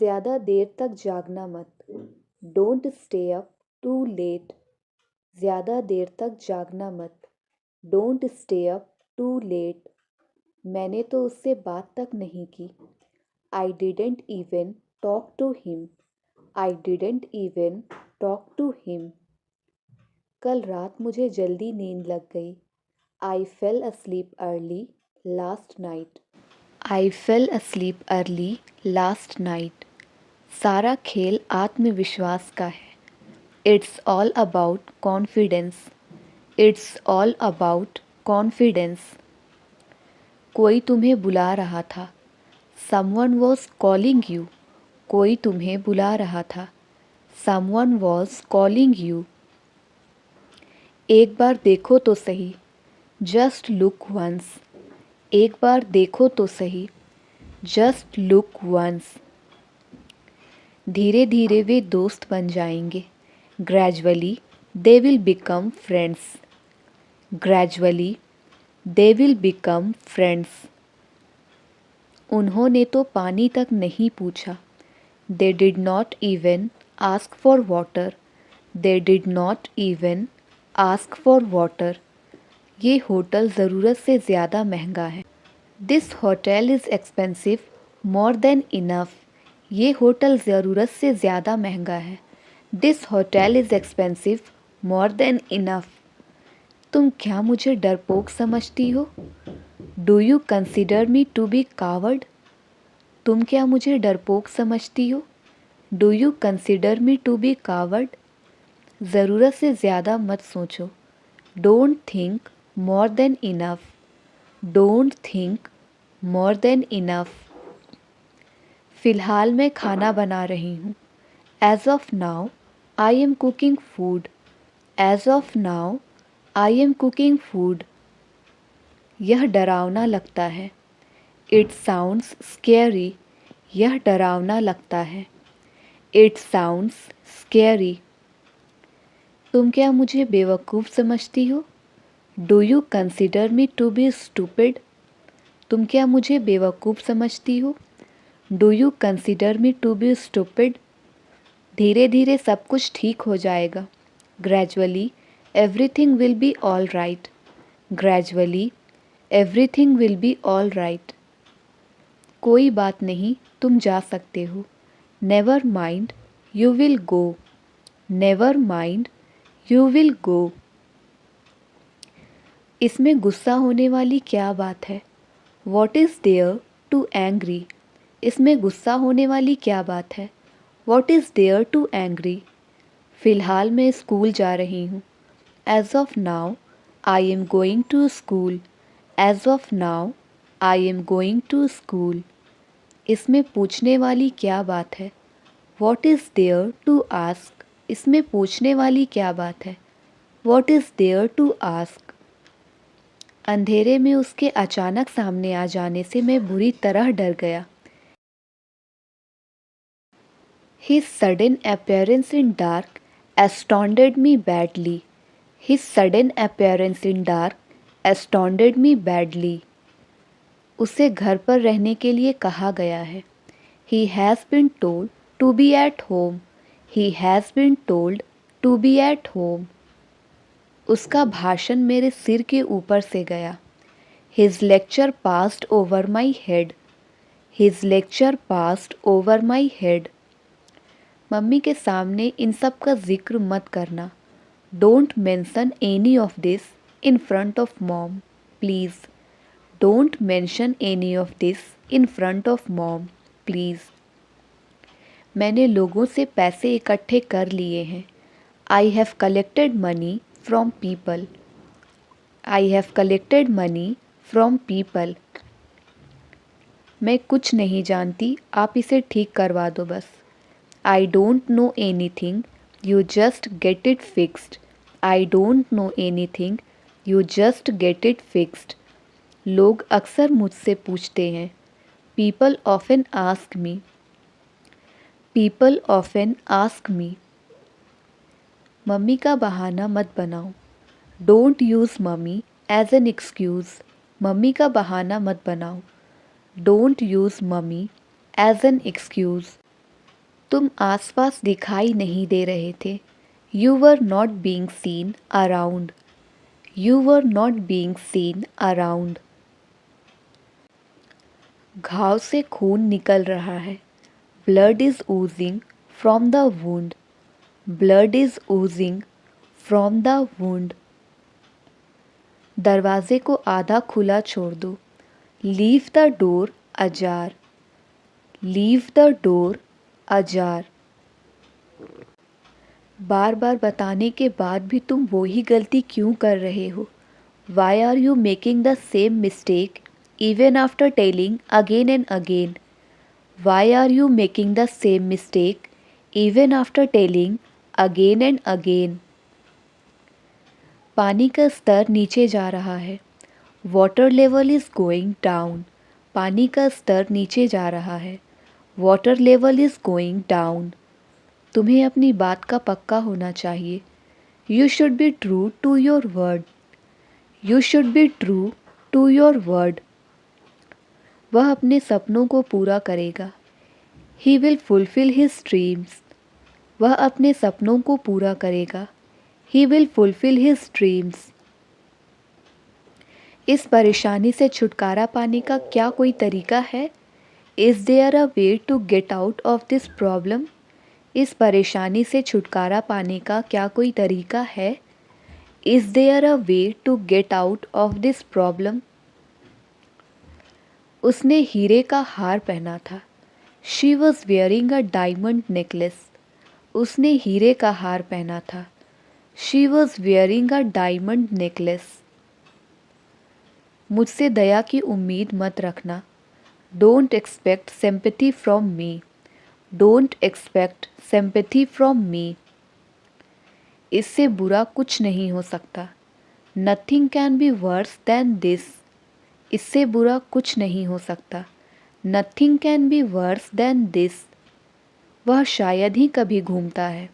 ज़्यादा देर तक जागना मत। Don't stay up too late. ज़्यादा देर तक जागना मत। Don't stay up too late. मैंने तो उससे बात तक नहीं की। I didn't even talk to him. I didn't even talk to him. कल रात मुझे जल्दी नींद लग गई। I fell asleep early last night. I fell asleep early last night. सारा खेल आत्मविश्वास का है। It's all about confidence. It's all about confidence. कोई तुम्हें बुला रहा था। Someone was calling you. कोई तुम्हें बुला रहा था। Someone was calling you. एक बार देखो तो सही। Just look once. एक बार देखो तो सही। Just look once. धीरे धीरे वे दोस्त बन जाएंगे। Gradually they will become friends. Gradually they will become friends. उन्होंने तो पानी तक नहीं पूछा। They did not even ask for water. They did not even ask for water. ये होटल ज़रूरत से ज़्यादा महंगा है। This hotel is expensive more than enough. ये होटल ज़रूरत से ज़्यादा महंगा है। This hotel is expensive more than enough. तुम क्या मुझे डरपोक समझती हो? Do you consider me to be coward? तुम क्या मुझे डरपोक समझती हो? Do you consider me to be coward? ज़रूरत से ज़्यादा मत सोचो। Don't think more than enough. Don't think more than enough. फ़िलहाल मैं खाना बना रही हूँ। As of now I am cooking food. As of now I am cooking food. यह डरावना लगता है। It sounds scary. यह डरावना लगता है। It sounds scary. तुम क्या मुझे बेवकूफ़ समझती हो? Do you consider me to be stupid? तुम क्या मुझे बेवकूफ़ समझती हो? Do you consider me to be stupid? धीरे धीरे सब कुछ ठीक हो जाएगा। Gradually everything will be all right. Gradually everything will be all right. कोई बात नहीं, तुम जा सकते हो। Never mind you will go. Never mind you will go. इसमें गुस्सा होने वाली क्या बात है? What is there to angry? इसमें गुस्सा होने वाली क्या बात है? What is there to angry? फ़िलहाल मैं स्कूल जा रही हूँ। As of now I am going to school. As of now I am going to school. इसमें पूछने वाली क्या बात है? What is there to ask? इसमें पूछने वाली क्या बात है? What is there to ask? अंधेरे में उसके अचानक सामने आ जाने से मैं बुरी तरह डर गया। His sudden appearance in dark astounded me badly. His sudden appearance in dark astounded me badly. उसे घर पर रहने के लिए कहा गया है। He has been told to be at home. He has been told to be at home. उसका भाषण मेरे सिर के ऊपर से गया। His lecture passed over my head. His lecture passed over my head. Mummy के सामने इन सब का जिक्र मत करना। Don't mention any of this in front of mom please. Don't mention any of this in front of mom please. मैंने लोगों से पैसे इकट्ठे कर लिए हैं। I have collected money from people. I have collected money from people. मैं कुछ नहीं जानती, आप इसे ठीक करवा दो बस। I don't know anything, you just get it fixed. I don't know anything, you just get it fixed. लोग अक्सर मुझसे पूछते हैं। People often ask me. People often ask me. Mummy का बहाना मत बनाओ। Don't use mummy as an excuse. Mummy का बहाना मत बनाओ। Don't use mummy as an excuse. तुम आसपास दिखाई नहीं दे रहे थे। You were not being seen around. You were not being seen around. घाव से खून निकल रहा है। Blood is oozing from the wound. Blood is oozing from the wound. दरवाजे को आधा खुला छोड़ दो। Leave the door ajar. Leave the door ajar. बार बार बताने के बाद भी तुम वही गलती क्यों कर रहे हो? Why are you making the same mistake even after telling again and again? Why are you making the same mistake even after telling again and again? पानी का स्तर नीचे जा रहा है। Water level is going down. पानी का स्तर नीचे जा रहा है। Water level is going down. तुम्हें अपनी बात का पक्का होना चाहिए। You should be true to your word. You should be true to your word. वह अपने सपनों को पूरा करेगा। He will fulfill his dreams. वह अपने सपनों को पूरा करेगा। He will fulfill his dreams. इस परेशानी से छुटकारा पाने का क्या कोई तरीका है? Is there a way to get out of this problem? इस परेशानी से छुटकारा पाने का क्या कोई तरीका है? Is there a way to get out of this problem? उसने हीरे का हार पहना था। She was wearing a diamond necklace. उसने हीरे का हार पहना था। She was wearing a diamond necklace. मुझसे दया की उम्मीद मत रखना। Don't expect sympathy from me. Don't expect sympathy from me. इससे बुरा कुछ नहीं हो सकता। Nothing can be worse than this. इससे बुरा कुछ नहीं हो सकता। Nothing can be worse than this. वह शायद ही कभी घूमता है।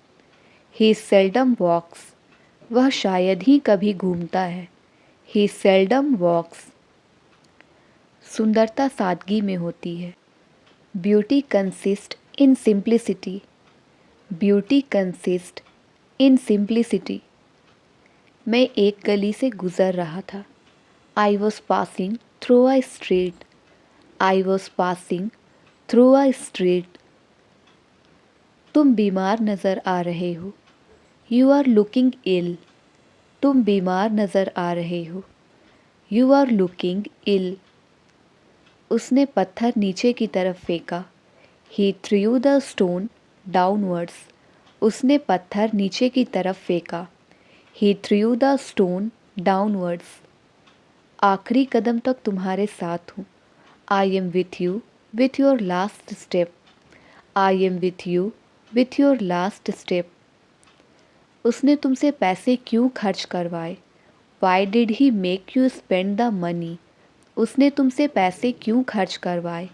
He seldom walks. वह शायद ही कभी घूमता है। He seldom walks. सुंदरता सादगी में होती है। Beauty consists in simplicity. Beauty consists in simplicity. मैं एक गली से गुजर रहा था। I was passing through a street. I was passing through a street. तुम बीमार नज़र आ रहे हो। You are looking ill. तुम बीमार नज़र आ रहे हो। You are looking ill. उसने पत्थर नीचे की तरफ फेंका। He threw the stone downwards. उसने पत्थर नीचे की तरफ फेंका। He threw the stone downwards. आखिरी कदम तक तुम्हारे साथ हूँ। I am with you with your last step. I am with you with your last step. उसने तुमसे पैसे क्यों खर्च करवाए? Why did he make you spend the money? उसने तुमसे पैसे क्यों खर्च करवाए?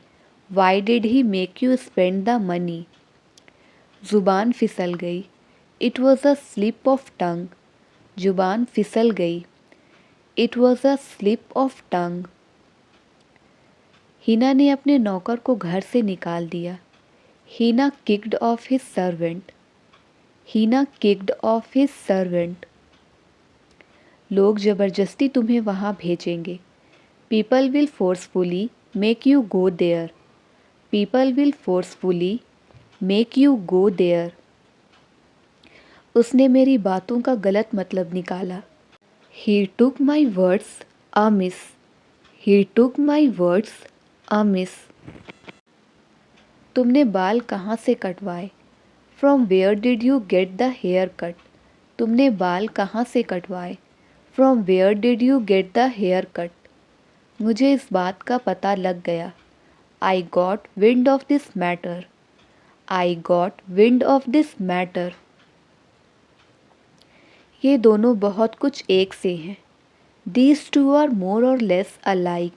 Why did he make you spend the money? ज़ुबान फिसल गई। It was a slip of tongue. ज़ुबान फिसल गई। It was a slip of tongue. Hina ने अपने नौकर को घर से निकाल दिया। Hina kicked off his servant. Hina kicked off his servant. लोग ज़बरदस्ती तुम्हें वहाँ भेजेंगे। People will forcefully make you go there. People will forcefully make you go there. उसने मेरी बातों का गलत मतलब निकाला। He took my words amiss. He took my words amiss. तुमने बाल कहाँ से कटवाए? From where did you get the haircut? तुमने बाल कहाँ से कटवाए? From where did you get the haircut? मुझे इस बात का पता लग गया। I got wind of this matter. I got wind of this matter. ये दोनों बहुत कुछ एक से हैं। These two are more or less alike.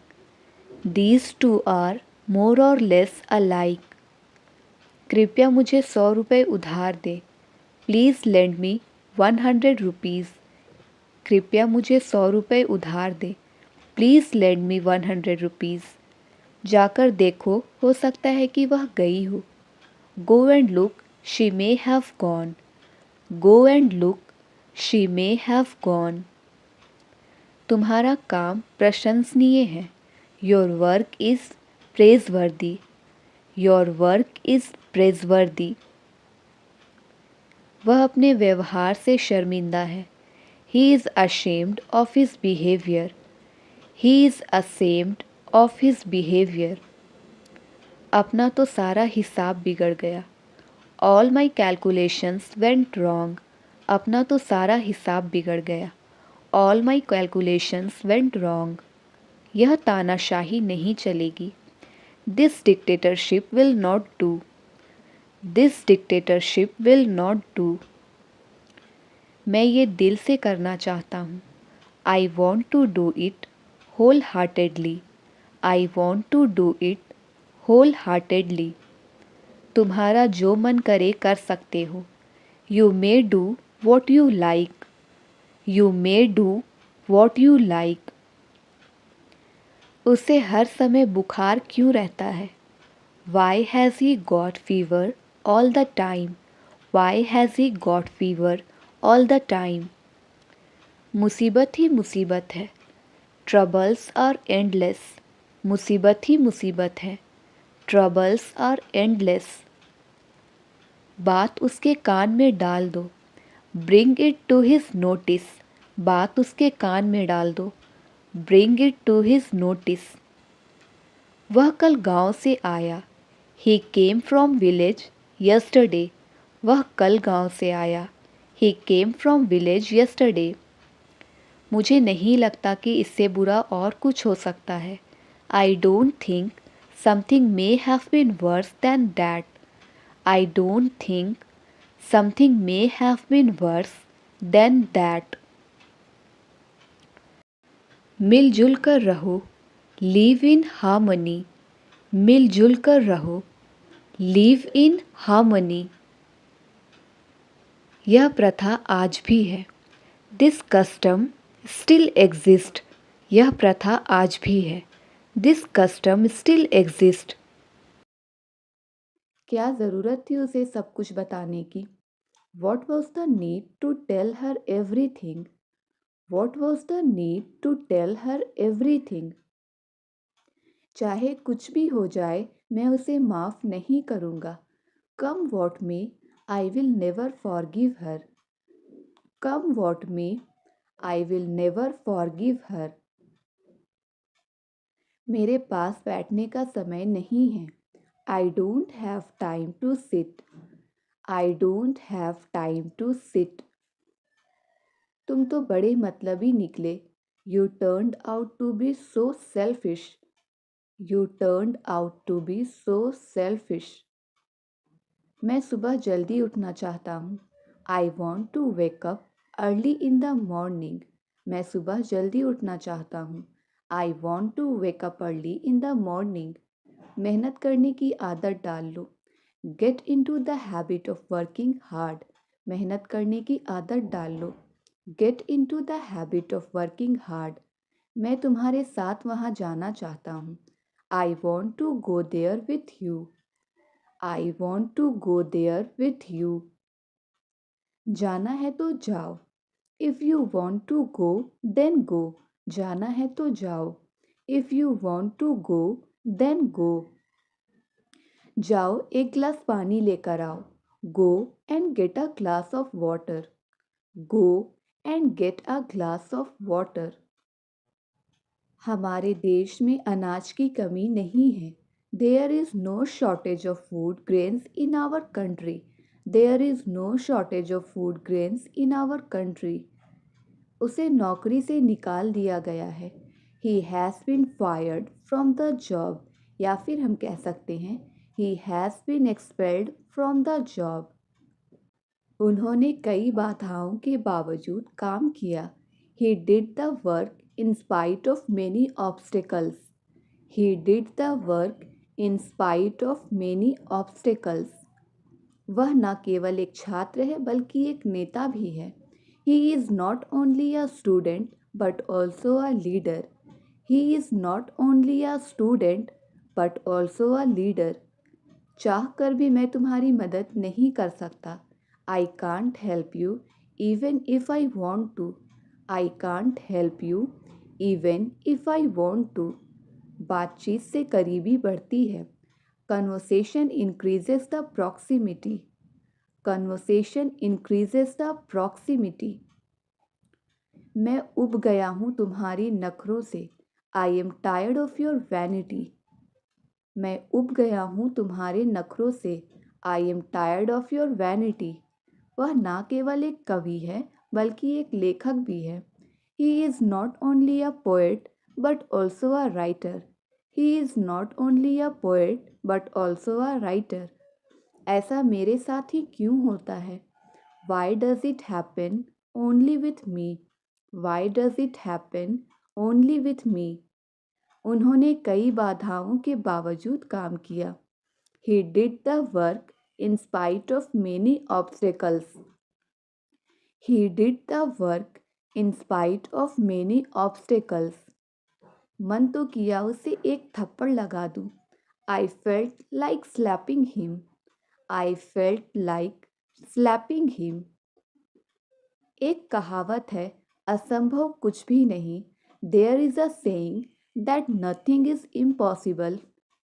These two are more or less alike. कृपया मुझे 100 रुपये उधार दे। Please lend me 100 rupees. कृपया मुझे 100 रुपये उधार दे। Please lend me 100 rupees. जाकर देखो, हो सकता है कि वह गई हो। Go and look, she may have gone. Go and look, she may have gone. तुम्हारा काम प्रशंसनीय है. Your work is praiseworthy. Your work is praiseworthy. वह अपने व्यवहार से शर्मिंदा है. He is ashamed of his behavior. He is ashamed of his behavior. अपना तो सारा हिसाब बिगड़ गया. All my calculations went wrong. अपना तो सारा हिसाब बिगड़ गया. All my calculations went wrong. यह तानाशाही नहीं चलेगी. This dictatorship will not do. This dictatorship will not do. मैं ये दिल से करना चाहता हूँ. I want to do it wholeheartedly. I want to do it wholeheartedly. तुम्हारा जो मन करे कर सकते हो. You may do what you like. You may do what you like. उसे हर समय बुखार क्यों रहता है? Why has he got fever all the time? Why has he got fever all the time? मुसीबत ही मुसीबत है. Troubles are endless. मुसीबत ही मुसीबत है. Troubles are endless. बात उसके कान में डाल दो. Bring it to his notice. बात उसके कान में डाल दो. Bring it to his notice. वह कल गांव से आया. He came from village yesterday. वह कल गांव से आया. He came from village yesterday. मुझे नहीं लगता कि इससे बुरा और कुछ हो सकता है. I don't think something may have been worse than that. I don't think something may have been worse than that. मिलजुल कर रहो. Live in harmony. मिलजुल कर रहो. Live in harmony. यह प्रथा आज भी है. This custom still exist. यह प्रथा आज भी है. This custom still exist. क्या ज़रूरत थी उसे सब कुछ बताने की? What was the need to tell her everything? What was the need to tell her everything? चाहे कुछ भी हो जाए मैं उसे माफ़ नहीं करूँगा. Come what may, I will never forgive her. Come what may, I will never forgive her. मेरे पास बैठने का समय नहीं है. I don't have time to sit. I don't have time to sit. तुम तो बड़े मतलबी निकले. You turned out to be so selfish. You turned out to be so selfish. मैं सुबह जल्दी उठना चाहता हूँ. I want to wake up early in the morning. मैं सुबह जल्दी उठना चाहता हूँ. I want to wake up early in the morning. मेहनत करने की आदत डाल लो. Get into the habit of working hard. मेहनत करने की आदत डाल लो. Get into the habit of working hard. मैं तुम्हारे साथ वहाँ जाना चाहता हूँ. I want to go there with you. I want to go there with you. जाना है तो जाओ. If you want to go, then go. जाना है तो जाओ. If you want to go, then go. जाओ एक गिलास पानी लेकर आओ. Go and get a glass of water. Go and get a glass of water. हमारे देश में अनाज की कमी नहीं है. There is no shortage of food grains in our country. There is no shortage of food grains in our country. उसे नौकरी से निकाल दिया गया है. He has been fired from the job. या फिर हम कह सकते हैं He has been expelled from the job. उन्होंने कई बाधाओं के बावजूद काम किया. He did the work in spite of many obstacles. He did the work in spite of many obstacles. वह न केवल एक छात्र है बल्कि एक नेता भी है. He is not only a student but also a leader. He is not only a student but also a leader. चाह कर भी मैं तुम्हारी मदद नहीं कर सकता। I can't help you even if I want to. I can't help you even if I want to. बातचीत से करीबी बढ़ती है। Conversation increases the proximity. Conversation increases the proximity. मैं उब गया हूँ तुम्हारी नखरों से। I am tired of your vanity. मैं उब गया हूँ तुम्हारे नखरों से। I am tired of your vanity. वह ना केवल एक कवि है बल्कि एक लेखक भी है। He is not only a poet but also a writer. He is not only a poet but also a writer. ऐसा मेरे साथ ही क्यों होता है? Why does it happen only with me? Why does it happen only with me? उन्होंने कई बाधाओं के बावजूद काम किया। He did the work in spite of many obstacles. He did the work in spite of many obstacles. मन तो किया उसे एक थप्पड़ लगा दूं। I felt like slapping him. I felt like slapping him. एक कहावत है, असंभव कुछ भी नहीं। There is a saying that nothing is impossible.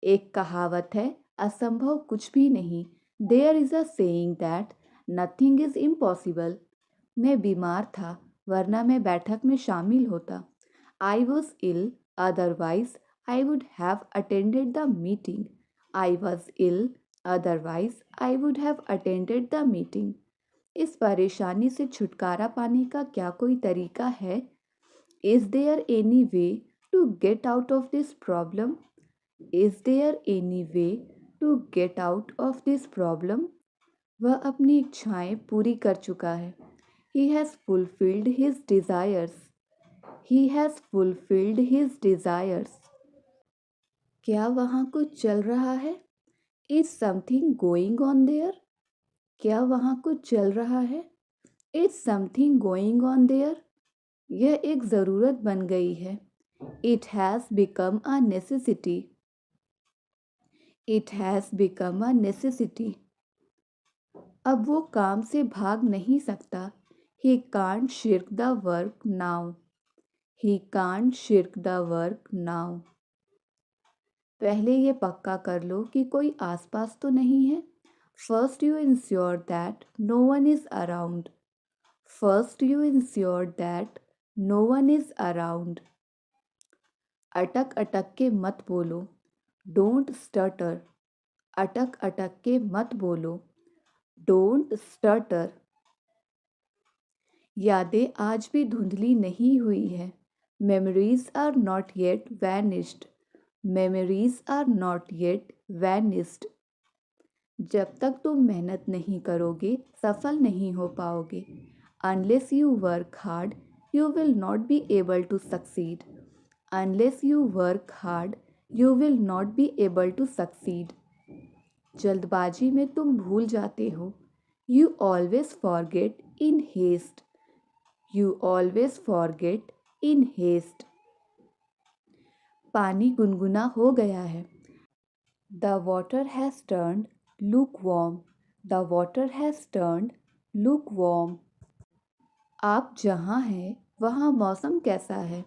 एक कहावत है, असंभव कुछ भी नहीं। There is a saying that nothing is impossible. मैं बीमार था, वरना मैं बैठक में शामिल होता। I was ill, otherwise I would have attended the meeting. I was ill, otherwise I would have attended the meeting. इस परेशानी से छुटकारा पाने का क्या कोई तरीका है? Is there any way to get out of this problem? Is there any way to get out of this problem? वह अपनी इच्छाएं पूरी कर चुका है। He has fulfilled his desires. He has fulfilled his desires. क्या वहाँ कुछ चल रहा है? Is something going on there? क्या वहाँ कुछ चल रहा है? Is something going on there? यह एक ज़रूरत बन गई है। It has become a necessity. It has become a necessity. अब वो काम से भाग नहीं सकता। He can't shirk the work now. He can't shirk the work now. पहले ये पक्का कर लो कि कोई आसपास तो नहीं है। First you ensure that no one is around. First you ensure that no one is around. अटक अटक के मत बोलो। Don't stutter. अटक अटक के मत बोलो। Don't stutter. यादें आज भी धुंधली नहीं हुई है। Memories are not yet vanished. Memories are not yet vanished. जब तक तुम मेहनत नहीं करोगे सफल नहीं हो पाओगे। Unless you work hard you will not be able to succeed. Unless you work hard you will not be able to succeed. जल्दबाजी में तुम भूल जाते हो। You always forget in haste. You always forget in haste. पानी गुनगुना हो गया है। The water has turned lukewarm. The water has turned lukewarm. आप जहाँ हैं वहाँ मौसम कैसा है?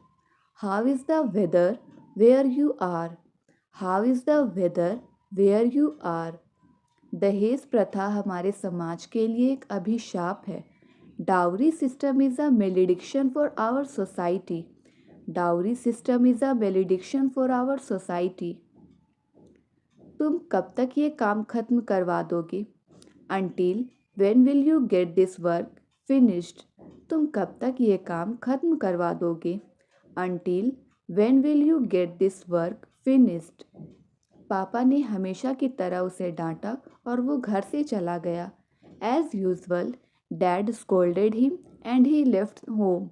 How is the weather where you are? How is the weather where you are? दहेज प्रथा हमारे समाज के लिए एक अभिशाप है। Dowry system is a malediction for our society. Dowry system is a malediction for our society. तुम कब तक ये काम खत्म करवा दोगे? Until when will you get this work finished? तुम कब तक ये काम खत्म करवा दोगे? Until when will you get this work finished? पापा ने हमेशा की तरह उसे डांटा और वो घर से चला गया। As usual, Dad scolded him and he left home.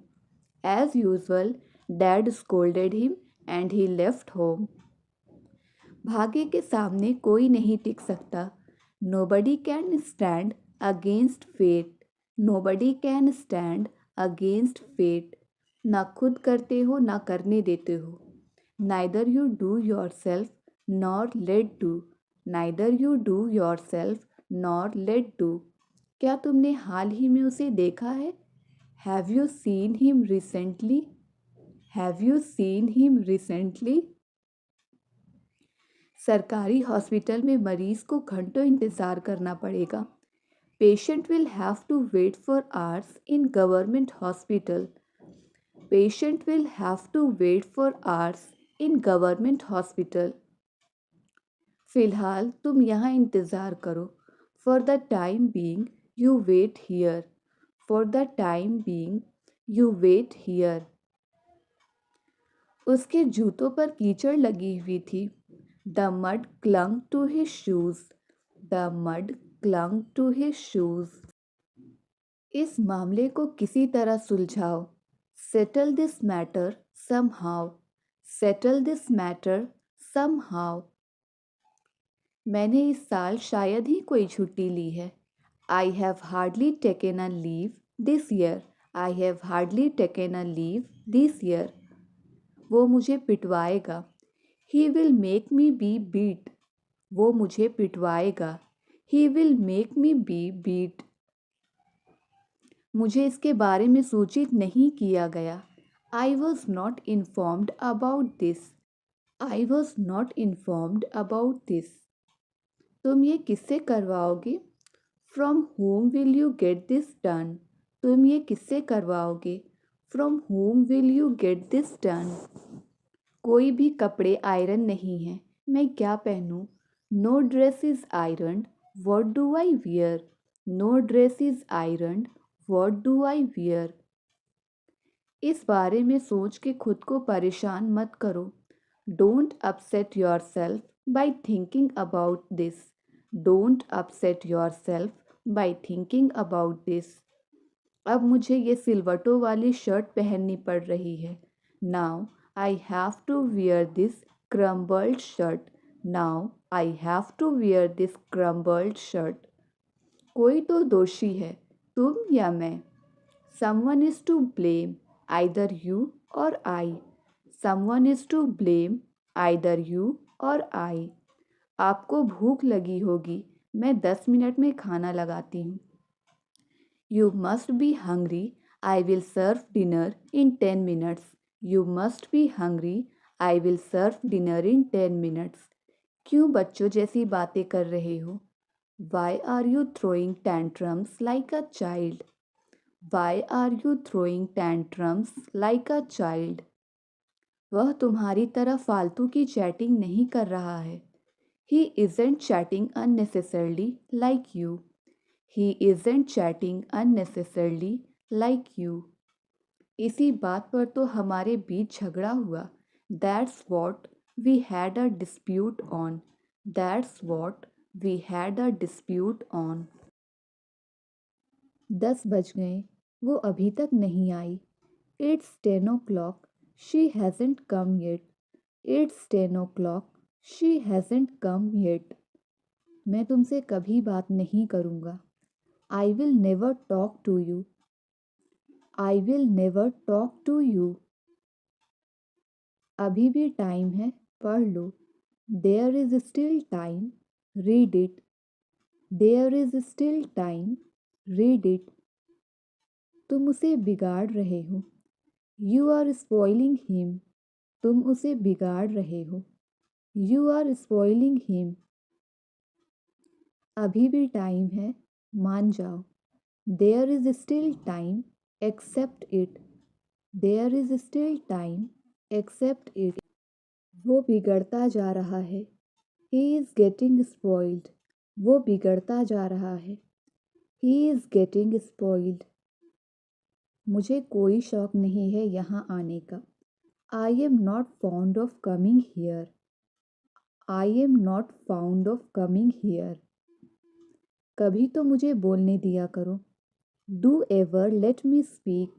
As usual, Dad scolded him and he left home. भाग्य के सामने कोई नहीं टिक सकता। Nobody can stand against fate. Nobody can stand against fate. ना खुद करते हो ना करने देते हो। Neither you do yourself nor let do. Neither you do yourself nor let do. क्या तुमने हाल ही में उसे देखा है? Have you seen him recently? Have you seen him recently? सरकारी हॉस्पिटल में मरीज को घंटों इंतज़ार करना पड़ेगा। Patient will have to wait for hours in government hospital. Patient will have to wait for hours in government hospital. फिलहाल तुम यहाँ इंतज़ार करो। For the time being you wait here. For the time being you wait here. उसके जूतों पर कीचड़ लगी हुई थी। The mud clung to his shoes. The mud clung to his shoes. इस मामले को किसी तरह सुलझाओ। Settle this matter somehow. Settle this matter somehow. मैंने इस साल शायद ही कोई छुट्टी ली है। I have hardly taken a leave this year. I have hardly taken a leave this year. वो मुझे पिटवाएगा। He will make me be beat. वो मुझे पिटवाएगा। He will make me be beat. मुझे इसके बारे में सूचित नहीं किया गया। I was not informed about this. I was not informed about this. तुम ये किससे करवाओगे? From whom will you get this done. तुम ये किससे करवाओगे? From whom will you get this done. कोई भी कपड़े आयरन नहीं हैं। मैं क्या पहनूं? No dress is iron. What do I wear? No dress is iron. What do I wear? इस बारे में सोच के खुद को परेशान मत करो। Don't upset your self by thinking about this. Don't upset your self by thinking about this. अब मुझे ये सिलवटों वाली शर्ट पहननी पड़ रही है। Now I have to wear this crumbled shirt. Now I have to wear this crumbled shirt. कोई तो दोषी है, तुम या मैं। Someone is to blame, either you or I. Someone is to blame, either you or I. आपको भूख लगी होगी, मैं 10 मिनट में खाना लगाती हूँ। You must be hungry, I will serve dinner in 10 minutes. You must be hungry, I will serve dinner in 10 minutes. क्यों बच्चों जैसी बातें कर रहे हो? Why are you throwing tantrums like a child? Why are you throwing tantrums like a child? वह तुम्हारी तरह फालतू की चैटिंग नहीं कर रहा है। He isn't chatting unnecessarily like you. He isn't chatting unnecessarily like you. इसी बात पर तो हमारे बीच झगड़ा हुआ। That's what we had a dispute on. That's what we had a dispute on. 10 बज गए, वो अभी तक नहीं आई। It's 10 o'clock, she hasn't come yet. It's 10 o'clock, she hasn't come yet. मैं तुमसे कभी बात नहीं करूँगा। I will never talk to you. I will never talk to you. अभी भी टाइम है, पढ़ लो। There is still time, read it. There is still time, read it. तुम उसे बिगाड़ रहे हो। You are spoiling him. तुम उसे बिगाड़ रहे हो। You are spoiling him. अभी भी टाइम है, मान जाओ। There is still time, accept it. There is still time, accept it. वो बिगड़ता जा रहा है। He is getting spoiled. वो बिगड़ता जा रहा है। He is getting spoiled. मुझे कोई शौक नहीं है यहाँ आने का। I am not fond of coming here. I am not fond of coming here. कभी तो मुझे बोलने दिया करो। Do ever let me speak.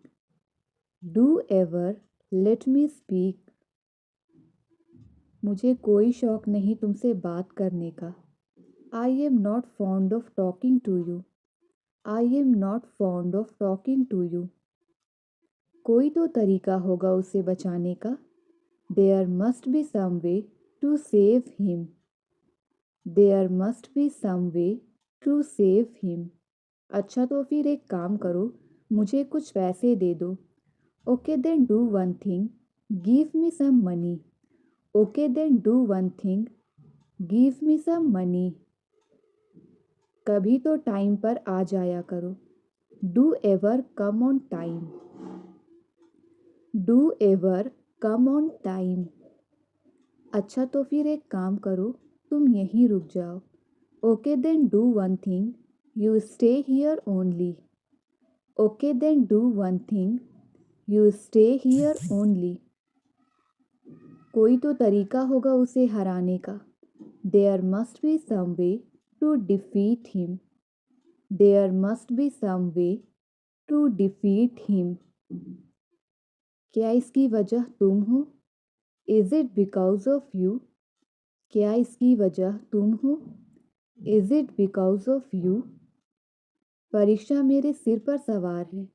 Do ever let me speak. मुझे कोई शौक नहीं तुमसे बात करने का। I am not fond of talking to you. I am not fond of talking to you. कोई तो तरीका होगा उसे बचाने का। There must be some way to save him. There must be some way to save him. अच्छा तो फिर एक काम करो, मुझे कुछ पैसे दे दो। Okay then do one thing, give me some money. Okay then do one thing, give me some money. कभी तो टाइम पर आ जाया करो। Do ever come on time. Do ever come on time. अच्छा तो फिर एक काम करो, तुम यहीं रुक जाओ। Okay then do one thing, you stay here only. Okay then do one thing, you stay here only. कोई तो तरीका होगा उसे हराने का। There must be some way to defeat him. There must be some way to defeat him. क्या इसकी वजह तुम हो? Is it because of you? क्या इसकी वजह तुम हो? Is it because of you? परीक्षा मेरे सिर पर सवार है।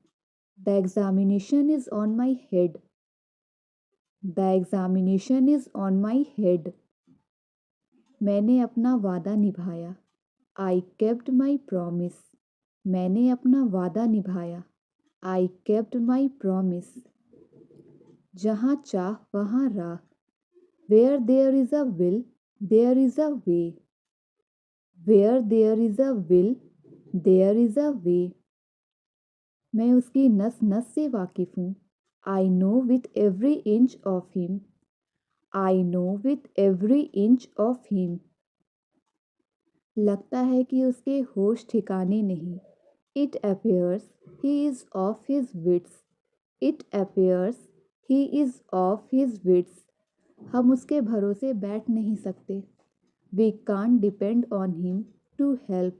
The examination is on my head. The examination is on my head. मैंने अपना वादा निभाया। I kept my promise. मैंने अपना वादा निभाया। I kept my promise. जहाँ चाह वहाँ राह। Where there is a will, there is a way. Where there is a will, there is a way. मैं उसकी नस नस से वाकिफ हूँ। I know with every inch of him. I know with every inch of him. लगता है कि उसके होश ठिकाने नहीं। It appears he is off his wits. It appears he is off his wits. हम उसके भरोसे बैठ नहीं सकते। We can't depend on him to help.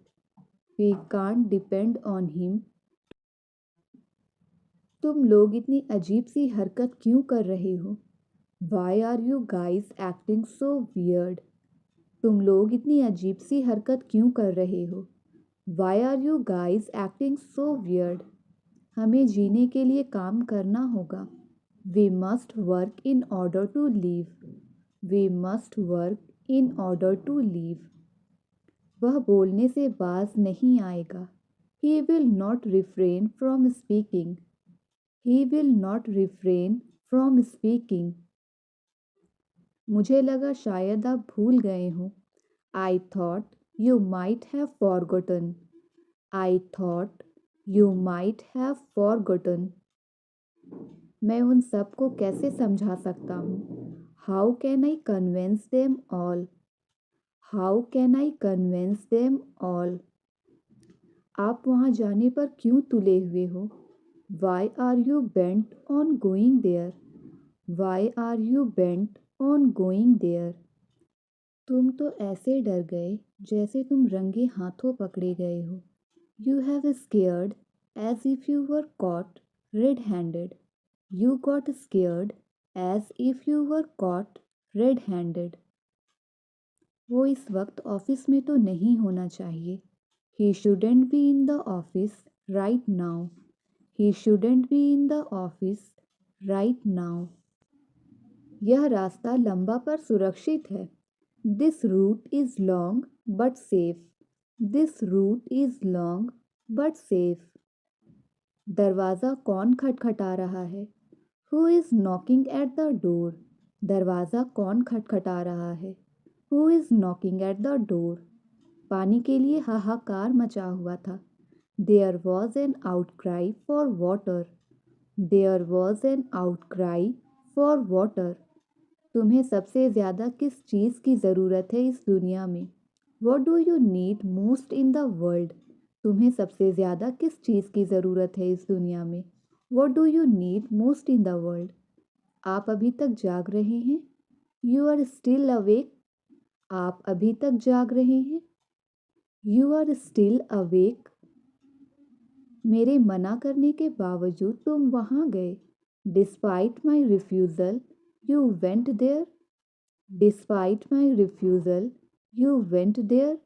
We can't depend on him. तुम लोग इतनी अजीब सी हरकत क्यों कर रहे हो? Why are you guys acting so weird? तुम लोग इतनी अजीब सी हरकत क्यों कर रहे हो? Why are you guys acting so weird? हमें जीने के लिए काम करना होगा। We must work in order to live. We must work in order to live. वह बोलने से बाज नहीं आएगा। He will not refrain from speaking. He will not refrain from speaking. मुझे लगा शायद आप भूल गए हो। I thought you might have forgotten. I thought you might have forgotten. मैं उन सबको कैसे समझा सकता हूँ? How can I convince them all? How can I convince them all? आप वहाँ जाने पर क्यों तुले हुए हो? Why are you bent on going there? Why are you bent on going there? तुम तो ऐसे डर गए जैसे तुम रंगे हाथों पकड़े गए हो। You have scared as if you were caught red handed. You got scared as if you were caught red handed. वो इस वक्त ऑफिस में तो नहीं होना चाहिए। He shouldn't be in the office right now. He shouldn't be in the office right now. यह रास्ता लंबा पर सुरक्षित है। This route is long but safe. This route is long but safe. दरवाज़ा कौन खटखटा रहा है? Who is knocking at the door? दरवाज़ा कौन खटखटा रहा है? Who is knocking at the door? पानी के लिए हाहाकार मचा हुआ था। There was an outcry for water. There was an outcry for water. तुम्हें सबसे ज़्यादा किस चीज़ की ज़रूरत है इस दुनिया में? What do you need most in the world? तुम्हें सबसे ज़्यादा किस चीज़ की ज़रूरत है इस दुनिया में? What do you need most in the world? आप अभी तक जाग रहे हैं? You are still awake. आप अभी तक जाग रहे हैं? You are still awake. मेरे मना करने के बावजूद तुम वहाँ गए। Despite my refusal you went there. Despite my refusal you went there.